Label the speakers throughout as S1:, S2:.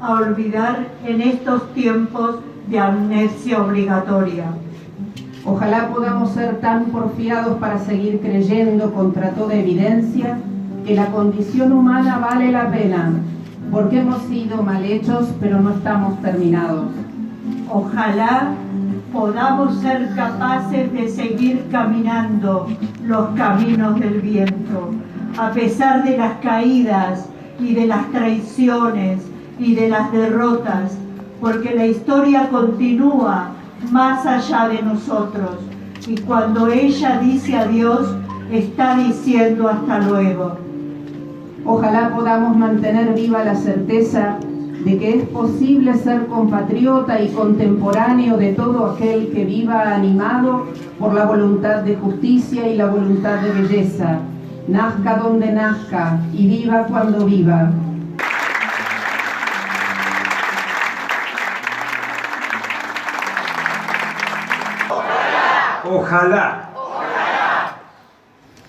S1: a olvidar en estos tiempos de amnesia obligatoria.
S2: Ojalá podamos ser tan porfiados para seguir creyendo contra toda evidencia que la condición humana vale la pena, porque hemos sido mal hechos, pero no estamos terminados.
S1: Ojalá podamos ser capaces de seguir caminando los caminos del viento, a pesar de las caídas y de las traiciones y de las derrotas, porque la historia continúa más allá de nosotros, y cuando ella dice adiós, está diciendo hasta luego.
S2: Ojalá podamos mantener viva la certeza de que es posible ser compatriota y contemporáneo de todo aquel que viva animado por la voluntad de justicia y la voluntad de belleza, nazca donde nazca y viva cuando viva.
S3: Ojalá.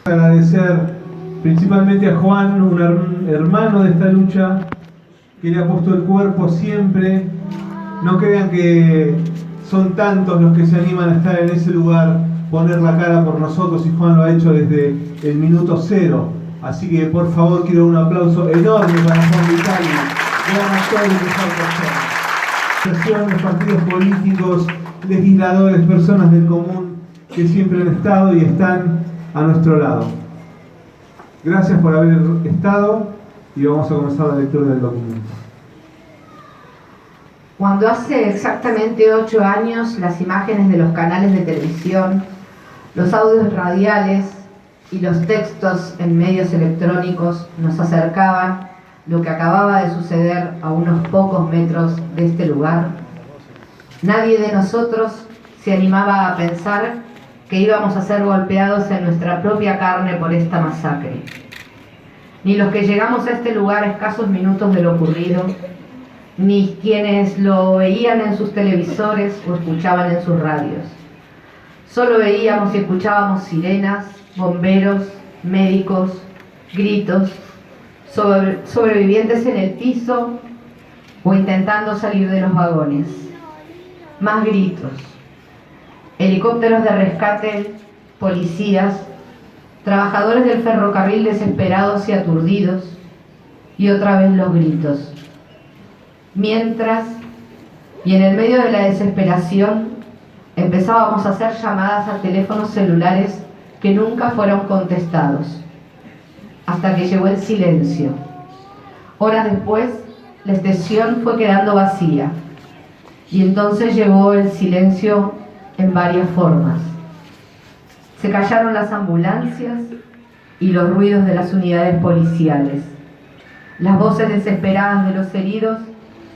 S3: Agradecer principalmente a Juan, un hermano de esta lucha, que le ha puesto el cuerpo siempre. No crean que son tantos los que se animan a estar en ese lugar, poner la cara por nosotros, y Juan lo ha hecho desde el minuto cero. Así que por favor quiero un aplauso enorme para Juan Vitali, gran actor y mejor persona. Los partidos políticos, legisladores, personas del común que siempre han estado y están a nuestro lado. Gracias por haber estado y vamos a comenzar la lectura del documento.
S4: Cuando hace exactamente 8 años las imágenes de los canales de televisión, los audios radiales y los textos en medios electrónicos nos acercaban lo que acababa de suceder a unos pocos metros de este lugar, nadie de nosotros se animaba a pensar que íbamos a ser golpeados en nuestra propia carne por esta masacre. Ni los que llegamos a este lugar a escasos minutos de lo ocurrido, ni quienes lo veían en sus televisores o escuchaban en sus radios. Solo veíamos y escuchábamos sirenas, bomberos, médicos, gritos, sobrevivientes en el piso o intentando salir de los vagones. Más gritos. Helicópteros de rescate, policías, trabajadores del ferrocarril desesperados y aturdidos, y otra vez los gritos. Mientras, y en el medio de la desesperación, empezábamos a hacer llamadas a teléfonos celulares que nunca fueron contestados, hasta que llegó el silencio. Horas después, la estación fue quedando vacía, y entonces llegó el silencio en varias formas. Se callaron las ambulancias y los ruidos de las unidades policiales. Las voces desesperadas de los heridos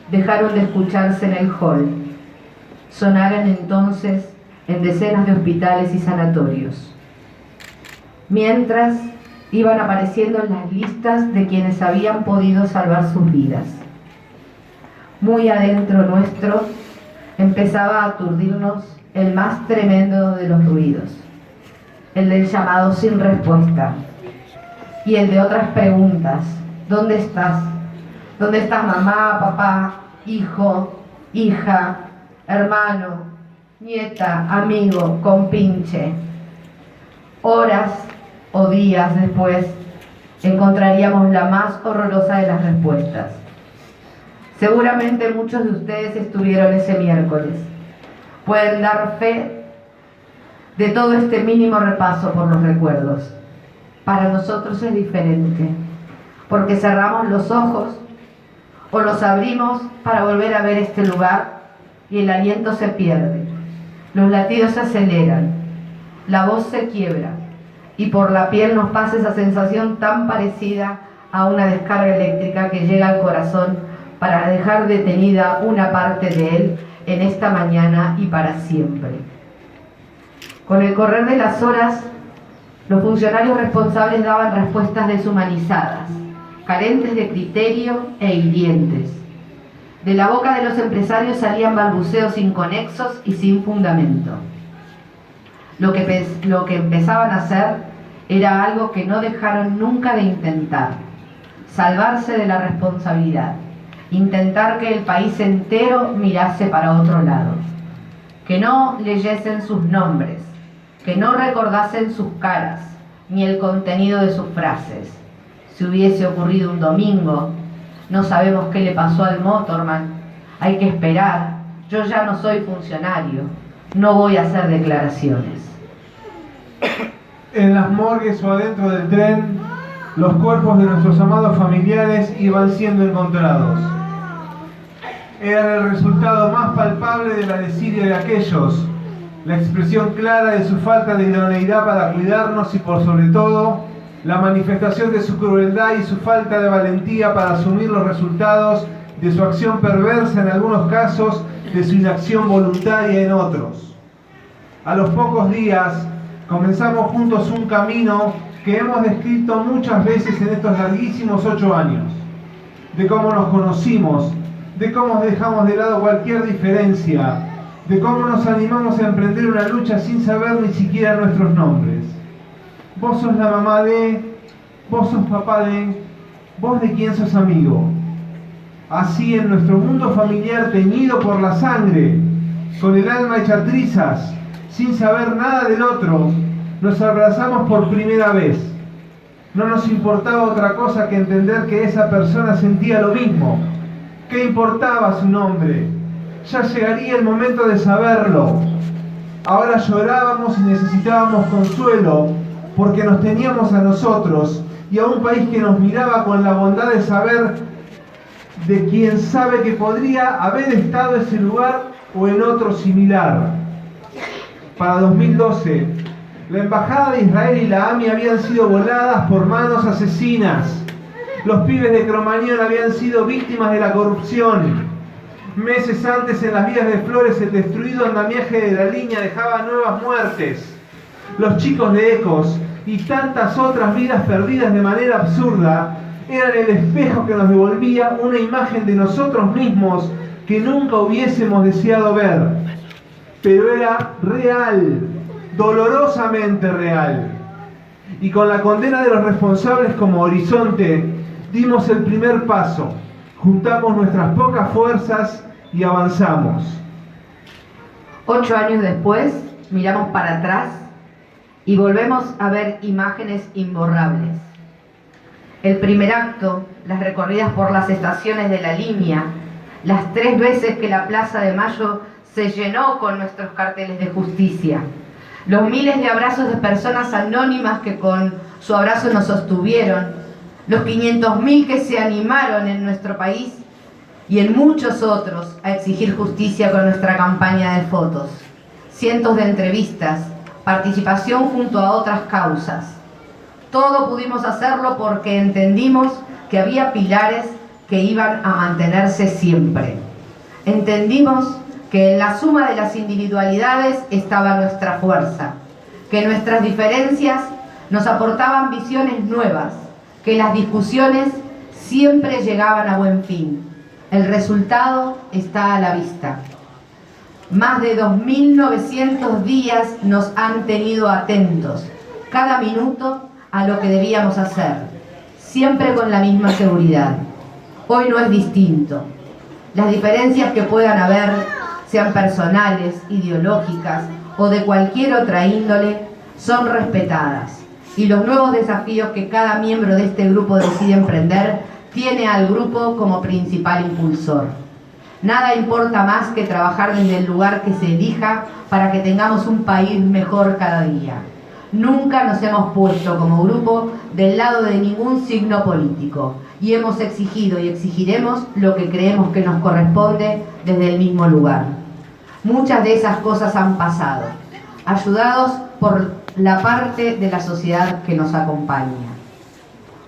S4: dejaron de escucharse en el hall. Sonaron entonces en decenas de hospitales y sanatorios. Mientras iban apareciendo las listas de quienes habían podido salvar sus vidas. Muy adentro nuestro empezaba a aturdirnos el más tremendo de los ruidos, el del llamado sin respuesta y el de otras preguntas. ¿Dónde estás? ¿Dónde estás, mamá, papá, hijo, hija, hermano, nieta, amigo, compinche? Horas o días después encontraríamos la más horrorosa de las respuestas. Seguramente muchos de ustedes estuvieron ese miércoles. Pueden dar fe de todo este mínimo repaso por los recuerdos. Para nosotros es diferente, porque cerramos los ojos o los abrimos para volver a ver este lugar y el aliento se pierde, los latidos se aceleran, la voz se quiebra y por la piel nos pasa esa sensación tan parecida a una descarga eléctrica que llega al corazón para dejar detenida una parte de él en esta mañana y para siempre. Con el correr de las horas, los funcionarios responsables daban respuestas deshumanizadas, carentes de criterio e hirientes. De la boca de los empresarios salían balbuceos inconexos y sin fundamento. Lo que empezaban a hacer era algo que no dejaron nunca de intentar: salvarse de la responsabilidad, intentar que el país entero mirase para otro lado, que no leyesen sus nombres, que no recordasen sus caras, ni el contenido de sus frases. Si hubiese ocurrido un domingo, no sabemos qué le pasó al motorman, hay que esperar, yo ya no soy funcionario, no voy a hacer declaraciones.
S3: En las morgues o adentro del tren, los cuerpos de nuestros amados familiares iban siendo encontrados. Eran el resultado más palpable de la desidia de aquellos, la expresión clara de su falta de idoneidad para cuidarnos y, por sobre todo, la manifestación de su crueldad y su falta de valentía para asumir los resultados de su acción perversa en algunos casos, de su inacción voluntaria en otros. A los pocos días comenzamos juntos un camino que hemos descrito muchas veces en estos larguísimos 8 años, de cómo nos conocimos, de cómo dejamos de lado cualquier diferencia, de cómo nos animamos a emprender una lucha sin saber ni siquiera nuestros nombres. Vos sos la mamá de, vos sos papá de, vos de quién sos amigo. Así, en nuestro mundo familiar teñido por la sangre, con el alma hecha trizas, sin saber nada del otro, nos abrazamos por primera vez. No nos importaba otra cosa que entender que esa persona sentía lo mismo. ¿Qué importaba su nombre? Ya llegaría el momento de saberlo. Ahora llorábamos y necesitábamos consuelo, porque nos teníamos a nosotros y a un país que nos miraba con la bondad de saber de quien sabe que podría haber estado en ese lugar o en otro similar. Para 2012, la Embajada de Israel y la AMI habían sido voladas por manos asesinas. Los pibes de Cromañón habían sido víctimas de la corrupción. Meses antes, en las vías de Flores, el destruido andamiaje de la línea dejaba nuevas muertes. Los chicos de Ecos y tantas otras vidas perdidas de manera absurda eran el espejo que nos devolvía una imagen de nosotros mismos que nunca hubiésemos deseado ver. Pero era real, dolorosamente real. Y con la condena de los responsables como horizonte, dimos el primer paso, juntamos nuestras pocas fuerzas y avanzamos.
S4: 8 años después, miramos para atrás y volvemos a ver imágenes imborrables. El primer acto, las recorridas por las estaciones de la línea, las 3 veces que la Plaza de Mayo se llenó con nuestros carteles de justicia, los miles de abrazos de personas anónimas que con su abrazo nos sostuvieron, los 500.000 que se animaron en nuestro país y en muchos otros a exigir justicia con nuestra campaña de fotos, cientos de entrevistas, participación junto a otras causas. Todo pudimos hacerlo porque entendimos que había pilares que iban a mantenerse siempre. Entendimos que en la suma de las individualidades estaba nuestra fuerza, que nuestras diferencias nos aportaban visiones nuevas, que las discusiones siempre llegaban a buen fin. El resultado está a la vista. Más de 2.900 días nos han tenido atentos, cada minuto a lo que debíamos hacer, siempre con la misma seguridad. Hoy no es distinto. Las diferencias que puedan haber, sean personales, ideológicas o de cualquier otra índole, son respetadas. Y los nuevos desafíos que cada miembro de este grupo decide emprender tiene al grupo como principal impulsor. Nada importa más que trabajar desde el lugar que se elija para que tengamos un país mejor cada día. Nunca nos hemos puesto como grupo del lado de ningún signo político y hemos exigido y exigiremos lo que creemos que nos corresponde desde el mismo lugar. Muchas de esas cosas han pasado, ayudados por la parte de la sociedad que nos acompaña.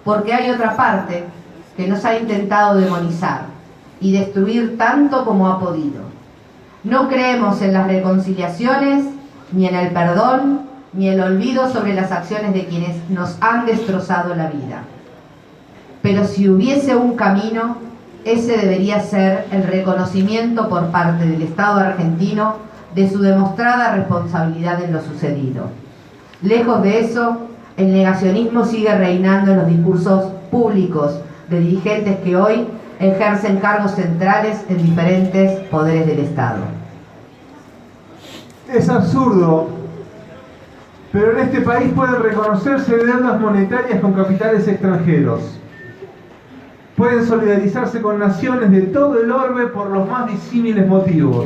S4: Porque hay otra parte que nos ha intentado demonizar y destruir tanto como ha podido. No creemos en las reconciliaciones, ni en el perdón, ni el olvido sobre las acciones de quienes nos han destrozado la vida. Pero si hubiese un camino, ese debería ser el reconocimiento por parte del Estado argentino de su demostrada responsabilidad en lo sucedido. Lejos de eso, el negacionismo sigue reinando en los discursos públicos de dirigentes que hoy ejercen cargos centrales en diferentes poderes del Estado.
S3: Es absurdo, pero en este país pueden reconocerse deudas monetarias con capitales extranjeros. Pueden solidarizarse con naciones de todo el orbe por los más disímiles motivos.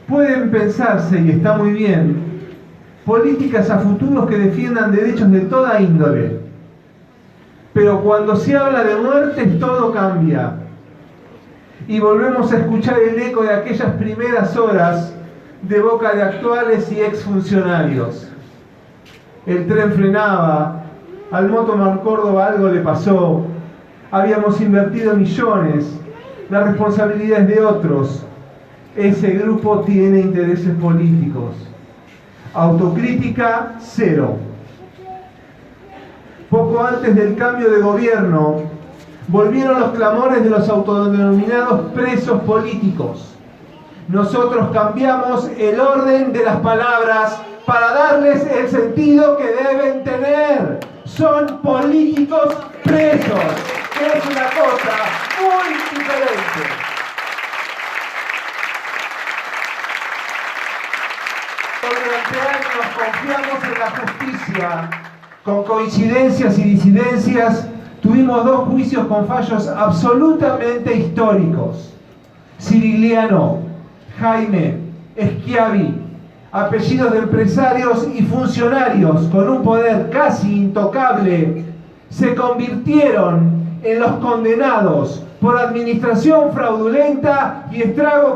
S3: Pueden pensarse, y está muy bien, políticas a futuros que defiendan derechos de toda índole. Pero cuando se habla de muertes, todo cambia. Y volvemos a escuchar el eco de aquellas primeras horas de boca de actuales y exfuncionarios. El tren frenaba, al Motomar Córdoba algo le pasó, habíamos invertido millones, la responsabilidad es de otros, ese grupo tiene intereses políticos. Autocrítica cero. Poco antes del cambio de gobierno, volvieron los clamores de los autodenominados presos políticos. Nosotros cambiamos el orden de las palabras para darles el sentido que deben tener. Son políticos presos, que es una cosa muy diferente. Durante años confiamos en la justicia. Con coincidencias y disidencias, tuvimos 2 juicios con fallos absolutamente históricos. Cirigliano, Jaime, Schiavi, apellidos de empresarios y funcionarios con un poder casi intocable, se convirtieron en los condenados por administración fraudulenta y estrago